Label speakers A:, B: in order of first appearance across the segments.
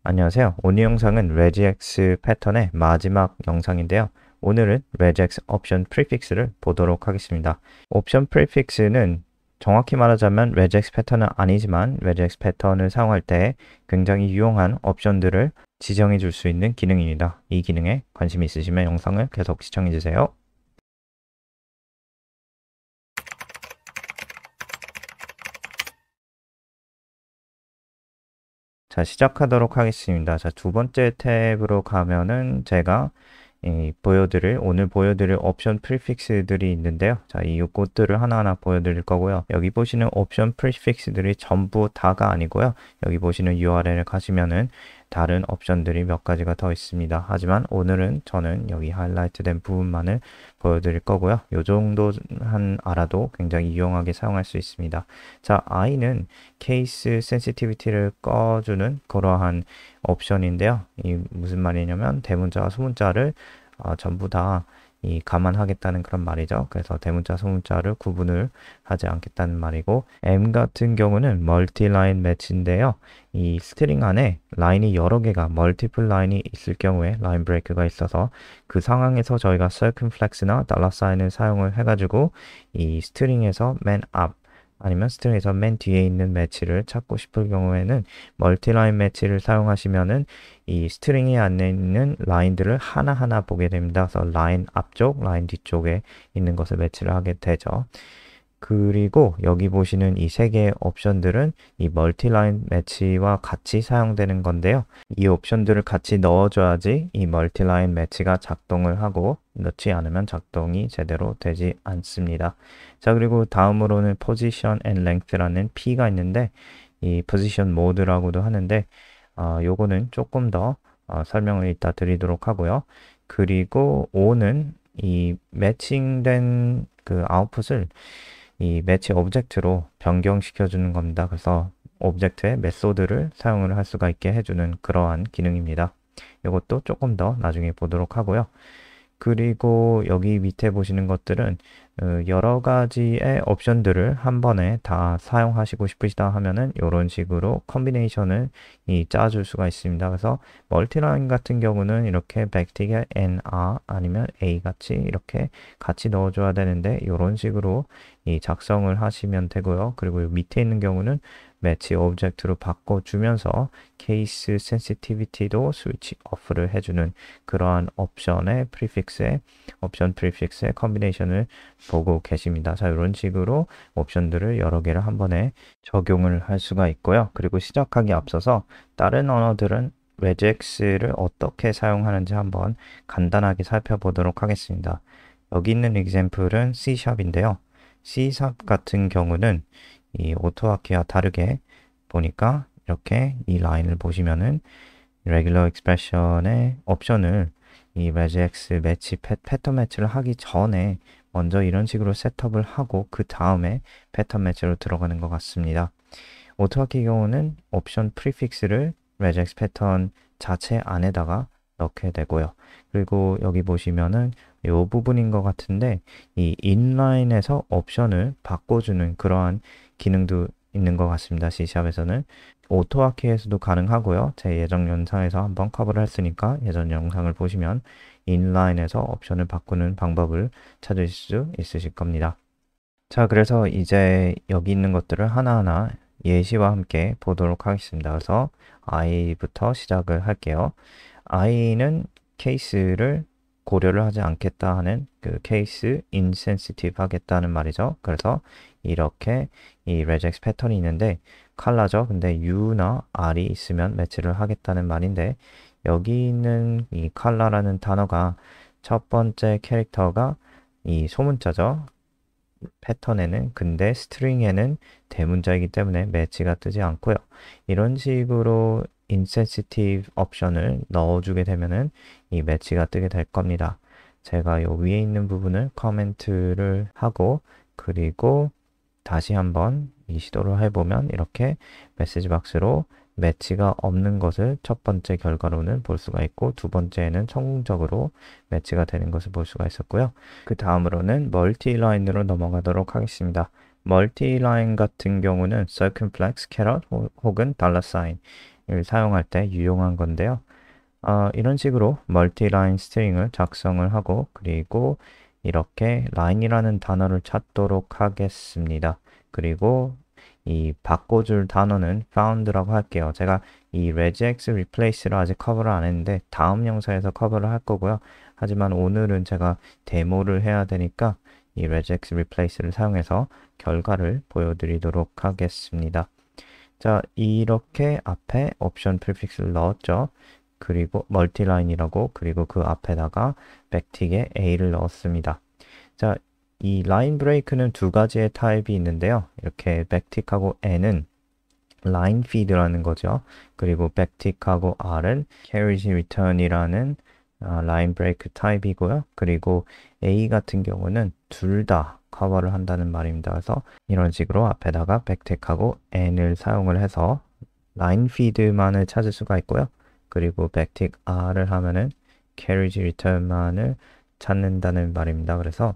A: 안녕하세요. 오늘 영상은 regex 패턴의 마지막 영상인데요. 오늘은 regex 옵션 프리픽스를 보도록 하겠습니다. 옵션 프리픽스는 정확히 말하자면 regex 패턴은 아니지만 regex 패턴을 사용할 때 굉장히 유용한 옵션들을 지정해 줄 수 있는 기능입니다. 이 기능에 관심 있으시면 영상을 계속 시청해 주세요. 자, 시작하도록 하겠습니다. 자, 두 번째 탭으로 가면은 제가 오늘 보여드릴 옵션 프리픽스들이 있는데요. 자, 이 꽃들을 하나하나 보여드릴 거고요. 여기 보시는 옵션 프리픽스들이 전부 다가 아니고요. 여기 보시는 URL을 가시면은 다른 옵션들이 몇 가지가 더 있습니다. 하지만 오늘은 저는 여기 하이라이트 된 부분만을 보여드릴 거고요. 요 정도만 알아도 굉장히 유용하게 사용할 수 있습니다. 자, I는 케이스 센시티비티를 꺼주는 그러한 옵션인데요. 이 무슨 말이냐면 대문자와 소문자를 전부 다 감안하겠다는 그런 말이죠. 그래서 대문자, 소문자를 구분을 하지 않겠다는 말이고, M 같은 경우는 멀티라인 매치인데요. 이 스트링 안에 라인이 여러 개가 멀티플 라인이 있을 경우에 라인 브레이크가 있어서 그 상황에서 저희가 circumflex나 $사인을 사용을 해가지고 이 스트링에서 맨 앞 아니면 스트링에서 맨 뒤에 있는 매치를 찾고 싶을 경우에는 멀티라인 매치를 사용하시면은 이 스트링이 안에 있는 라인들을 하나하나 보게 됩니다. 그래서 라인 앞쪽, 라인 뒤쪽에 있는 것을 매치를 하게 되죠. 그리고 여기 보시는 이 세 개의 옵션들은 이 멀티라인 매치와 같이 사용되는 건데요. 이 옵션들을 같이 넣어줘야지 이 멀티라인 매치가 작동을 하고 넣지 않으면 작동이 제대로 되지 않습니다. 자, 그리고 다음으로는 Position and Length라는 P가 있는데 이 Position Mode라고도 하는데 요거는 조금 더 설명을 이따 드리도록 하고요. 그리고 O는 이 매칭된 그 아웃풋을 이 매치 오브젝트로 변경시켜 주는 겁니다. 그래서 오브젝트의 메소드를 사용을 할 수가 있게 해주는 그러한 기능입니다. 이것도 조금 더 나중에 보도록 하고요. 그리고 여기 밑에 보시는 것들은 여러 가지의 옵션들을 한 번에 다 사용하시고 싶으시다 하면은 이런 식으로 컨비네이션을 짜줄 수가 있습니다. 그래서 멀티라인 같은 경우는 이렇게 백틱에 NR 아니면 A 같이 이렇게 같이 넣어줘야 되는데 이런 식으로 작성을 하시면 되고요. 그리고 밑에 있는 경우는 매치 오브젝트로 바꿔주면서 케이스 센시티비티도 스위치 오프를 해주는 그러한 옵션 프리픽스의 컨비네이션을 보고 계십니다. 자, 이런 식으로 옵션들을 여러 개를 한 번에 적용을 할 수가 있고요. 그리고 시작하기 앞서서 다른 언어들은 regex를 어떻게 사용하는지 한번 간단하게 살펴보도록 하겠습니다. 여기 있는 example은 C#인데요. C# 같은 경우는 이 오토아키와 다르게 보니까 이렇게 이 라인을 보시면은 regular expression의 옵션을 이 regex 매치 패턴 매치를 하기 전에 먼저 이런 식으로 셋업을 하고 그 다음에 패턴 매치로 들어가는 것 같습니다. 오토아키 경우는 옵션 프리픽스를 regex 패턴 자체 안에다가 넣게 되고요. 그리고 여기 보시면은 이 부분인 것 같은데 이 인라인에서 옵션을 바꿔주는 그러한 기능도 있는 것 같습니다. C샵에서는 오토아키에서도 가능하고요. 제 예전 영상에서 한번 커버를 했으니까 예전 영상을 보시면 인라인에서 옵션을 바꾸는 방법을 찾으실 수 있으실 겁니다. 자, 그래서 이제 여기 있는 것들을 하나하나 예시와 함께 보도록 하겠습니다. 그래서 I부터 시작을 할게요. I는 케이스를 고려를 하지 않겠다 하는 그 케이스 인센시티브 하겠다는 말이죠. 그래서 이렇게 이 regex 패턴이 있는데 컬러죠. 근데 U나 R이 있으면 매치를 하겠다는 말인데 여기 있는 이 컬러라는 단어가 첫 번째 캐릭터가 이 소문자죠. 패턴에는 근데 스트링에는 대문자이기 때문에 매치가 뜨지 않고요. 이런 식으로 insensitive 옵션을 넣어주게 되면은 이 매치가 뜨게 될 겁니다. 제가 요 위에 있는 부분을 커멘트를 하고 그리고 다시 한번 이 시도를 해보면 이렇게 메시지 박스로 매치가 없는 것을 첫 번째 결과로는 볼 수가 있고 두 번째는 성공적으로 매치가 되는 것을 볼 수가 있었고요. 그 다음으로는 멀티라인으로 넘어가도록 하겠습니다. 멀티라인 같은 경우는 circumflex, caret 혹은 $사인 사용할 때 유용한 건데요. 이런 식으로 멀티라인 스트링을 작성을 하고 그리고 이렇게 line이라는 단어를 찾도록 하겠습니다. 그리고 이 바꿔줄 단어는 found라고 할게요. 제가 이 regex replace를 아직 커버를 안 했는데 다음 영상에서 커버를 할 거고요. 하지만 오늘은 제가 데모를 해야 되니까 이 regex replace를 사용해서 결과를 보여드리도록 하겠습니다. 자, 이렇게 앞에 옵션 프리픽스를 넣었죠. 그리고 멀티라인이라고 그리고 그 앞에다가 백틱에 A를 넣었습니다. 자, 이 라인 브레이크는 두 가지의 타입이 있는데요. 이렇게 백틱하고 N은 라인 피드라는 거죠. 그리고 백틱하고 R은 carriage return이라는 라인 브레이크 타입이고요. 그리고 A 같은 경우는 둘 다 커버를 한다는 말입니다. 그래서 이런 식으로 앞에다가 백틱하고 N을 사용을 해서 라인 피드만을 찾을 수가 있고요. 그리고 백틱 R을 하면은 carriage return만을 찾는다는 말입니다. 그래서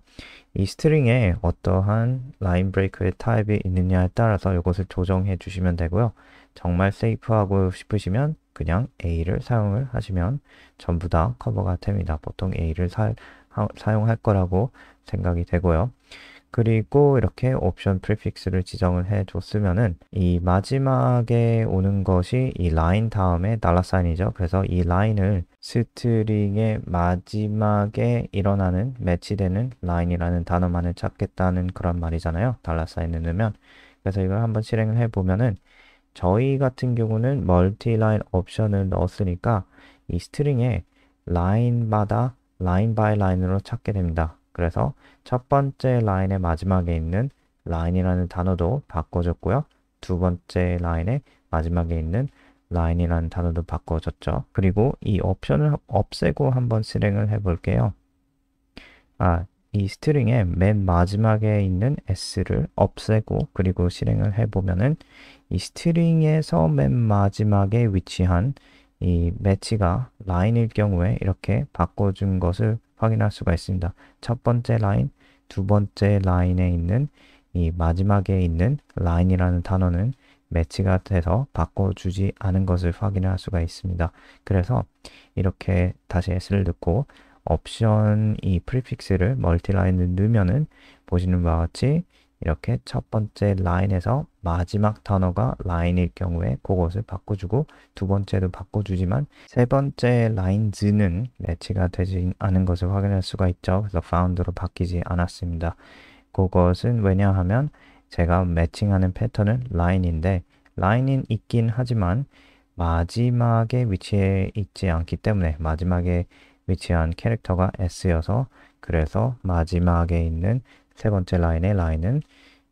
A: 이 스트링에 어떠한 라인 브레이크의 타입이 있느냐에 따라서 이것을 조정해 주시면 되고요. 정말 세이프하고 싶으시면 그냥 A를 사용을 하시면 전부 다 커버가 됩니다. 보통 A를 사용할 거라고 생각이 되고요. 그리고 이렇게 옵션 프리픽스를 지정을 해 줬으면은 이 마지막에 오는 것이 이 라인 다음에 $사인이죠. 그래서 이 라인을 스트링의 마지막에 일어나는 매치되는 라인이라는 단어만을 찾겠다는 그런 말이잖아요. $사인을 넣으면. 그래서 이걸 한번 실행을 해 보면은 저희 같은 경우는 멀티 라인 옵션을 넣었으니까 이 스트링의 라인마다 라인 바이 라인으로 찾게 됩니다. 그래서 첫 번째 라인의 마지막에 있는 라인이라는 단어도 바꿔줬고요. 두 번째 라인의 마지막에 있는 라인이라는 단어도 바꿔줬죠. 그리고 이 옵션을 없애고 한번 실행을 해볼게요. 이 스트링의 맨 마지막에 있는 s를 없애고 그리고 실행을 해보면은 이 스트링에서 맨 마지막에 위치한 이 매치가 라인일 경우에 이렇게 바꿔준 것을 확인할 수가 있습니다. 첫 번째 라인, 두 번째 라인에 있는 이 마지막에 있는 라인이라는 단어는 매치가 돼서 바꿔주지 않은 것을 확인할 수가 있습니다. 그래서 이렇게 다시 s를 넣고 옵션 이 프리픽스를 멀티라인을 넣으면은 보시는 바와 같이 이렇게 첫 번째 라인에서 마지막 단어가 라인일 경우에 그것을 바꿔주고 두 번째도 바꿔주지만 세 번째 라인즈는 매치가 되지 않은 것을 확인할 수가 있죠. 그래서 found로 바뀌지 않았습니다. 그것은 왜냐하면 제가 매칭하는 패턴은 라인인데 라인은 있긴 하지만 마지막에 위치해 있지 않기 때문에 마지막에 위치한 캐릭터가 S여서 그래서 마지막에 있는 세 번째 라인의 라인은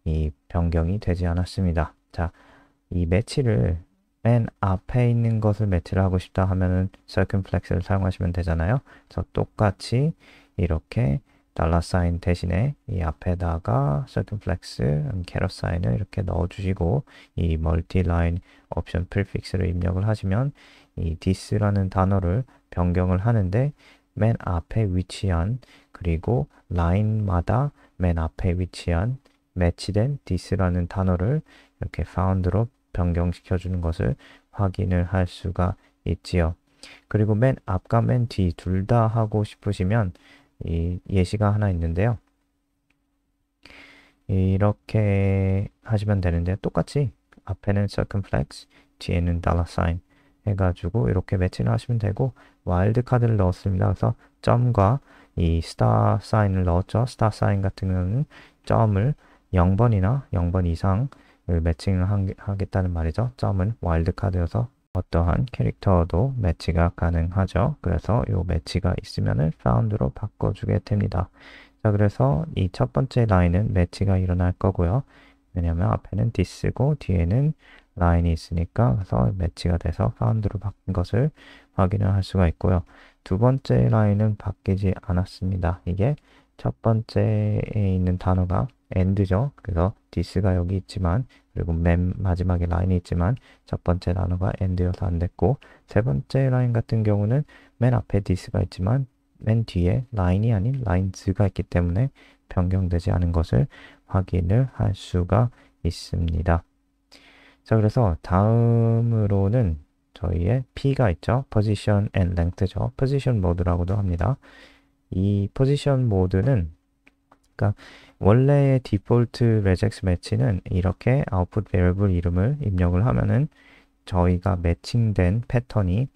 A: 이 변경이 되지 않았습니다. 자, 이 매치를 맨 앞에 있는 것을 매치를 하고 싶다 하면은 circumflex를 사용하시면 되잖아요. 그래서 똑같이 이렇게 $사인 대신에 이 앞에다가 circumflex, caret 사인을 이렇게 넣어주시고 이 multi-line 옵션 prefix를 입력을 하시면 이 this라는 단어를 변경을 하는데 맨 앞에 위치한 그리고 라인마다 맨 앞에 위치한 매치된 this라는 단어를 이렇게 found로 변경시켜 주는 것을 확인을 할 수가 있지요. 그리고 맨 앞과 맨 뒤 둘 다 하고 싶으시면 이 예시가 하나 있는데요. 이렇게 하시면 되는데 똑같이 앞에는 circumflex, 뒤에는 $사인 해가지고 이렇게 매치를 하시면 되고 와일드 카드를 넣었습니다. 그래서 점과 이 스타 사인을 넣었죠. 스타 사인 같은 경우는 점을 0번이나 0번 이상을 매칭을 하겠다는 말이죠. 점은 와일드 카드여서 어떠한 캐릭터도 매치가 가능하죠. 그래서 이 매치가 있으면은 found로 바꿔주게 됩니다. 자, 그래서 이 첫 번째 라인은 매치가 일어날 거고요. 왜냐면 앞에는 this고 뒤에는 라인이 있으니까 그래서 매치가 돼서 found로 바뀐 것을 확인을 할 수가 있고요. 두 번째 라인은 바뀌지 않았습니다. 이게 첫 번째에 있는 단어가 end죠. 그래서 this가 여기 있지만 그리고 맨 마지막에 라인이 있지만 첫 번째 단어가 end여서 안 됐고 세 번째 라인 같은 경우는 맨 앞에 this가 있지만 맨 뒤에 라인이 아닌 라인즈가 있기 때문에 변경되지 않은 것을 확인을 할 수가 있습니다. 자, 그래서 다음으로는 저희의 P가 있죠. Position and Length죠. Position 모드라고도 합니다. 이 Position 모드는 그러니까 원래의 디폴트 regex 매치는 이렇게 output variable 이름을 입력을 하면은 저희가 매칭된 패턴이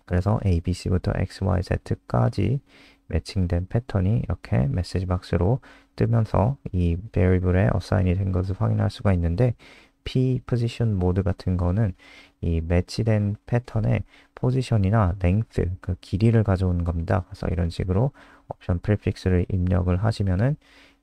A: 그래서 ABC부터 XYZ까지 매칭된 패턴이 이렇게 메시지 박스로 뜨면서 이 variable에 assign이 된 것을 확인할 수가 있는데 P position 모드 같은 거는 이 매치된 패턴의 포지션이나 length, 그 길이를 가져오는 겁니다. 그래서 이런 식으로 옵션 프리픽스를 입력을 하시면은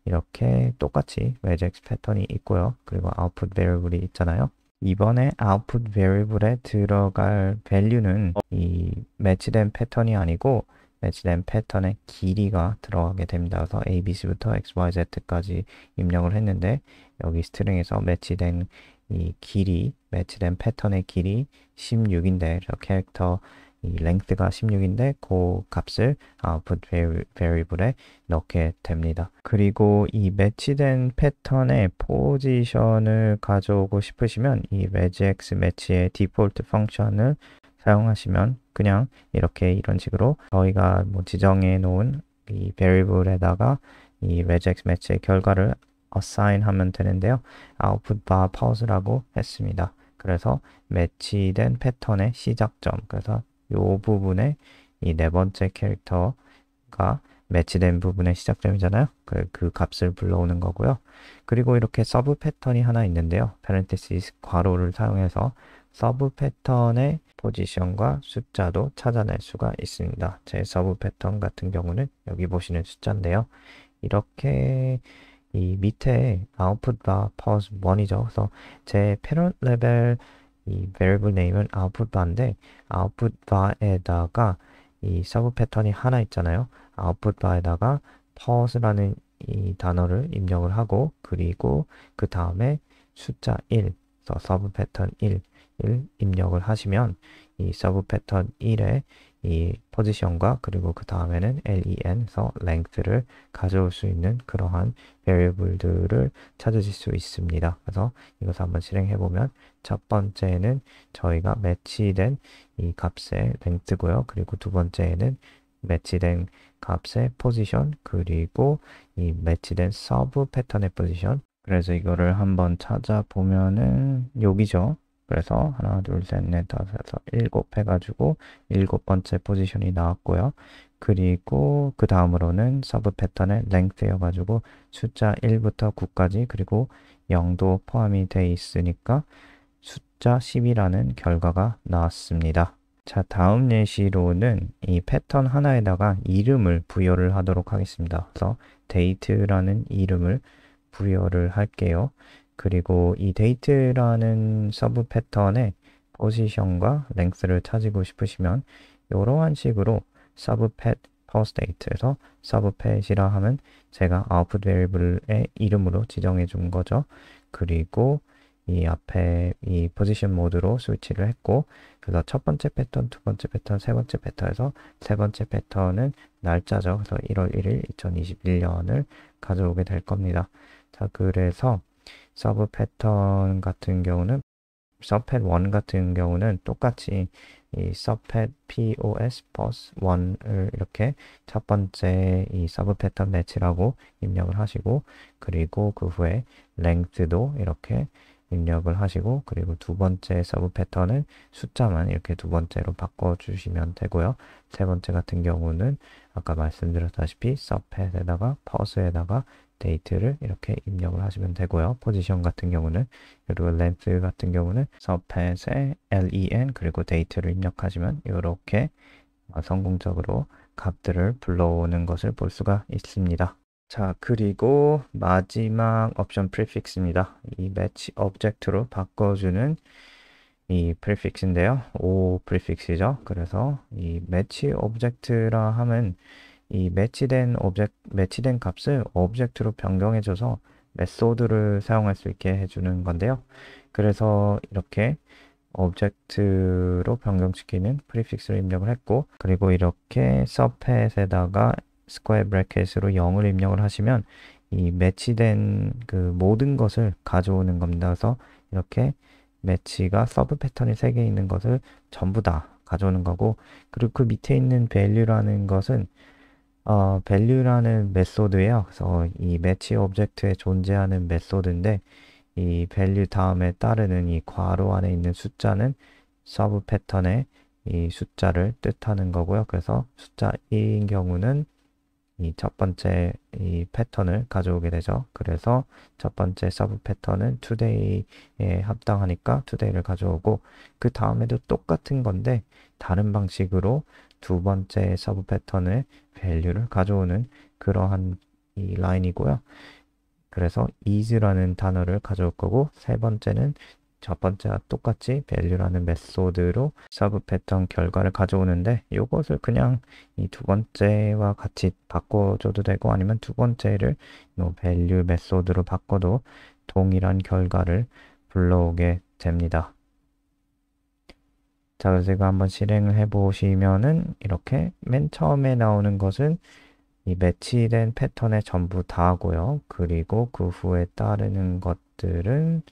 A: 이렇게 똑같이 regex 패턴이 있고요. 그리고 output variable이 있잖아요. 이번에 output variable에 들어갈 value는 이 매치된 패턴이 아니고 매치된 패턴의 길이가 들어가게 됩니다. 그래서 ABC부터 XYZ까지 입력을 했는데 여기 스트링에서 매치된 이 길이, 매치된 패턴의 길이 16인데 캐릭터 이 length가 16인데 그 값을 output variable에 넣게 됩니다. 그리고 이 매치된 패턴의 포지션을 가져오고 싶으시면 이 regex 매치의 디폴트 펑션을 사용하시면 그냥 이렇게 이런 식으로 저희가 뭐 지정해 놓은 이 variable에다가 이 regex 매치의 결과를 assign 하면 되는데요. output bar pause라고 했습니다. 그래서 매치된 패턴의 시작점, 그래서 이 부분에 이 네 번째 캐릭터가 매치된 부분의 시작점이잖아요. 그 값을 불러오는 거고요. 그리고 이렇게 서브 패턴이 하나 있는데요. parenthesis 괄호를 사용해서 서브 패턴의 포지션과 숫자도 찾아낼 수가 있습니다. 제 서브 패턴 같은 경우는 여기 보시는 숫자인데요. 이렇게 이 밑에 output bar pause 1이죠. 그래서 제 parent level 이 variable name은 output bar인데 output bar에다가 이 서브 패턴이 하나 있잖아요. output bar에다가 pause라는 이 단어를 입력을 하고 그리고 그 다음에 숫자 1, 그래서 서브 패턴 1 입력을 하시면 이 서브 패턴 1의 이 포지션과 그리고 그 다음에는 len에서 length를 가져올 수 있는 그러한 variable들을 찾으실 수 있습니다. 그래서 이것을 한번 실행해 보면 첫 번째는 저희가 매치된 이 값의 length고요. 그리고 두 번째는 매치된 값의 포지션 그리고 이 매치된 서브 패턴의 포지션. 그래서 이거를 한번 찾아보면은 여기죠. 그래서 하나, 둘, 셋, 넷, 다섯, 여섯, 일곱 해가지고 일곱 번째 포지션이 나왔고요. 그리고 그 다음으로는 서브 패턴의 length여가지고 숫자 1부터 9까지 그리고 0도 포함이 돼 있으니까 숫자 10이라는 결과가 나왔습니다. 자, 다음 예시로는 이 패턴 하나에다가 이름을 부여를 하도록 하겠습니다. 그래서 date라는 이름을 부여를 할게요. 그리고 이 date라는 서브 패턴의 포지션과 length를 찾고 싶으시면 이러한 식으로 subpet postdate에서 subpet이라 하면 제가 output variable의 이름으로 지정해 준 거죠. 그리고 이 앞에 이 포지션 모드로 스위치를 했고 그래서 첫 번째 패턴, 두 번째 패턴, 세 번째 패턴에서 세 번째 패턴은 날짜죠. 그래서 1월 1일 2021년을 가져오게 될 겁니다. 자, 그래서 서브 패턴 같은 경우는 subpet 1 같은 경우는 똑같이 이 subpet pos pos 1을 이렇게 첫 번째 이 서브 패턴 매치라고 입력을 하시고 그리고 그 후에 length도 이렇게 입력을 하시고 그리고 두 번째 서브 패턴은 숫자만 이렇게 두 번째로 바꿔주시면 되고요. 세 번째 같은 경우는 아까 말씀드렸다시피 subpet에다가 pause에다가 date를 이렇게 입력을 하시면 되고요. 포지션 같은 경우는 그리고 length 같은 경우는 subpet에 len 그리고 date를 입력하시면 이렇게 성공적으로 값들을 불러오는 것을 볼 수가 있습니다. 자, 그리고 마지막 옵션 프리픽스입니다. 이 match object로 바꿔주는 이 프리픽스인데요. O 프리픽스죠. 그래서 이 match object라 하면 이 매치된 값을 오브젝트로 변경해줘서 메소드를 사용할 수 있게 해주는 건데요. 그래서 이렇게 오브젝트로 변경시키는 프리픽스를 입력을 했고 그리고 이렇게 subpet에다가 스퀘어 브래켓으로 0을 입력을 하시면 이 매치된 그 모든 것을 가져오는 겁니다. 그래서 이렇게 매치가 서브 패턴이 3개 있는 것을 전부 다 가져오는 거고, 그리고 그 밑에 있는 value라는 것은 value라는 메소드예요. 그래서 이 매치 오브젝트에 존재하는 메소드인데, 이 value 다음에 따르는 이 괄호 안에 있는 숫자는 서브 패턴의 이 숫자를 뜻하는 거고요. 그래서 숫자 1인 경우는 이 첫 번째 이 패턴을 가져오게 되죠. 그래서 첫 번째 서브 패턴은 today에 합당하니까 today를 가져오고, 그 다음에도 똑같은 건데 다른 방식으로 두 번째 서브 패턴의 value를 가져오는 그러한 이 라인이고요. 그래서 is라는 단어를 가져올 거고, 세 번째는 첫 번째와 똑같이 value라는 메소드로 서브 패턴 결과를 가져오는데, 이것을 그냥 이 두 번째와 같이 바꿔줘도 되고, 아니면 두 번째를 뭐 value 메소드로 바꿔도 동일한 결과를 불러오게 됩니다. 자, 그래서 이거 한번 실행을 해 보시면은 이렇게 맨 처음에 나오는 것은 이 매치된 패턴의 전부 다고요. 그리고 그 후에 따르는 것들은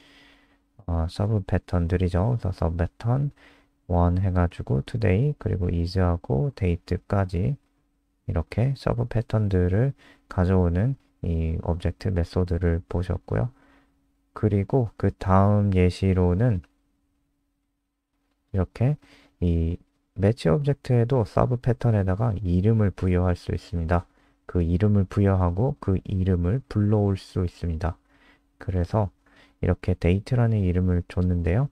A: 서브 패턴들이죠. 그래서 서브 패턴 1 해가지고 today 그리고 is하고 date까지 이렇게 서브 패턴들을 가져오는 이 오브젝트 메소드를 보셨고요. 그리고 그 다음 예시로는 이렇게 이 매치 오브젝트에도 서브 패턴에다가 이름을 부여할 수 있습니다. 그 이름을 부여하고 그 이름을 불러올 수 있습니다. 그래서 이렇게 date라는 이름을 줬는데요.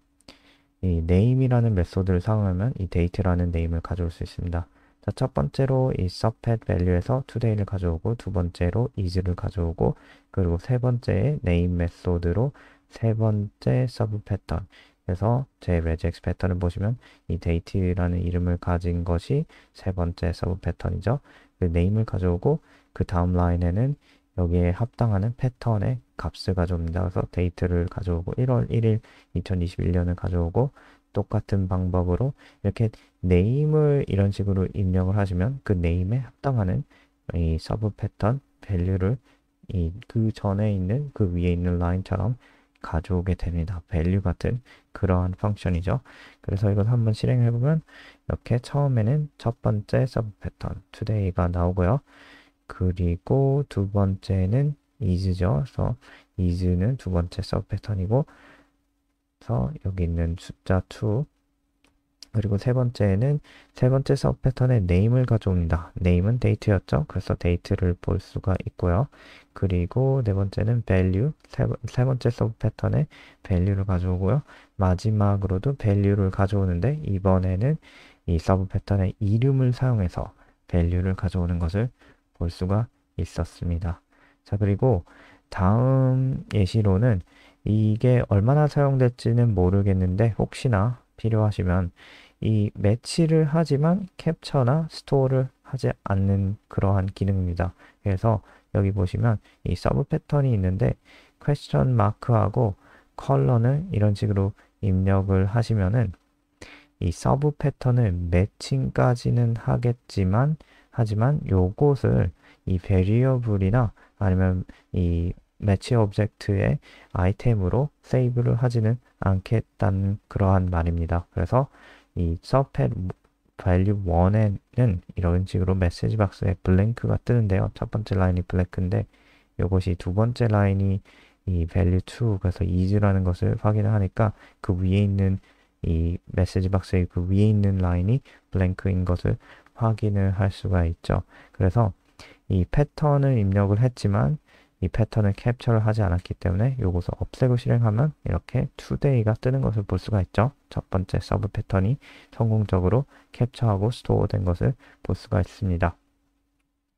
A: 이 name이라는 메소드를 사용하면 이 date라는 네임을 가져올 수 있습니다. 자, 첫 번째로 이 subpad value에서 today를 가져오고, 두 번째로 is를 가져오고, 그리고 세 번째에 name 메소드로 세 번째 서브 패턴. 그래서 제 regex 패턴을 보시면 이 date라는 이름을 가진 것이 세 번째 서브 패턴이죠. 그 name을 가져오고, 그 다음 라인에는 여기에 합당하는 패턴의 값을 가져옵니다. 그래서 date를 가져오고 1월 1일 2021년을 가져오고, 똑같은 방법으로 이렇게 name을 이런 식으로 입력을 하시면 그 name에 합당하는 이 서브 패턴 value를 그 전에 있는 그 위에 있는 라인처럼 가져오게 됩니다. value 같은 그러한 펑션이죠. 그래서 이걸 한번 실행해 보면 이렇게 처음에는 첫 번째 서브 패턴 today가 나오고요. 그리고 두 번째는 is죠. 그래서 is는 두 번째 서브 패턴이고, 그래서 여기 있는 숫자 2, 그리고 세 번째는 세 번째 서브 패턴의 name을 가져옵니다. name은 date였죠. 그래서 date를 볼 수가 있고요. 그리고 네 번째는 value, 세 번째 서브 패턴의 value를 가져오고요. 마지막으로도 value를 가져오는데, 이번에는 이 서브 패턴의 이름을 사용해서 value를 가져오는 것을 볼 수가 있었습니다. 자, 그리고 다음 예시로는 이게 얼마나 사용될지는 모르겠는데, 혹시나 필요하시면 이 매치를 하지만 캡처나 스토어를 하지 않는 그러한 기능입니다. 그래서 여기 보시면 이 서브 패턴이 있는데, 퀘스천 마크하고 컬러는 이런 식으로 입력을 하시면은 이 서브 패턴을 매칭까지는 하겠지만, 하지만 요것을 이 베리어블이나 아니면 이 매치 오브젝트의 아이템으로 세이브를 하지는 않겠다는 그러한 말입니다. 그래서 이 subpad value 1에는 이런 식으로 메시지 박스에 블랭크가 뜨는데요. 첫 번째 라인이 블랭크인데, 이것이 두 번째 라인이 이 value 2, 그래서 is라는 것을 확인을 하니까 그 위에 있는 이 메시지 박스의 그 위에 있는 라인이 블랭크인 것을 확인을 할 수가 있죠. 그래서 이 패턴을 입력을 했지만 이 패턴을 캡처를 하지 않았기 때문에 이것을 없애고 실행하면 이렇게 today가 뜨는 것을 볼 수가 있죠. 첫 번째 서브 패턴이 성공적으로 캡처하고 스토어 된 것을 볼 수가 있습니다.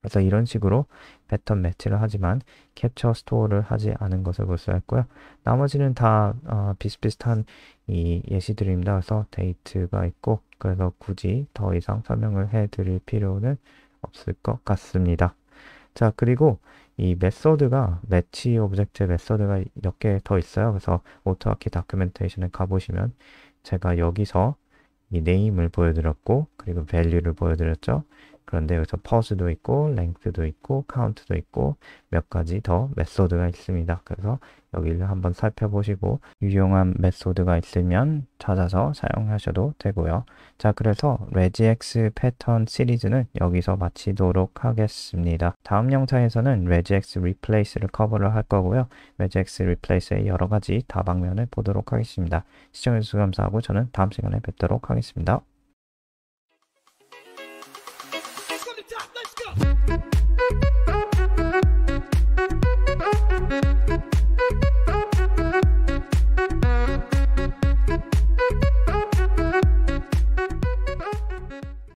A: 그래서 이런 식으로 패턴 매치를 하지만 캡처 스토어를 하지 않은 것을 볼 수가 있고요. 나머지는 다 비슷비슷한 이 예시들입니다. 그래서 데이트가 있고, 그래서 굳이 더 이상 설명을 해 드릴 필요는 없을 것 같습니다. 자, 그리고 이 메소드가 매치 오브젝트 메소드가 몇 개 더 있어요. 그래서 오토아키 다큐멘테이션에 가보시면 제가 여기서 이 name을 보여드렸고, 그리고 value를 보여드렸죠. 그런데 여기서 purse도 있고 length도 있고 count도 있고 몇 가지 더 메소드가 있습니다. 그래서 여기를 한번 살펴보시고 유용한 메소드가 있으면 찾아서 사용하셔도 되고요. 자, 그래서 regex 패턴 시리즈는 여기서 마치도록 하겠습니다. 다음 영상에서는 regex replace를 커버를 할 거고요. regex replace의 여러 가지 다방면을 보도록 하겠습니다. 시청해주셔서 감사하고 저는 다음 시간에 뵙도록 하겠습니다.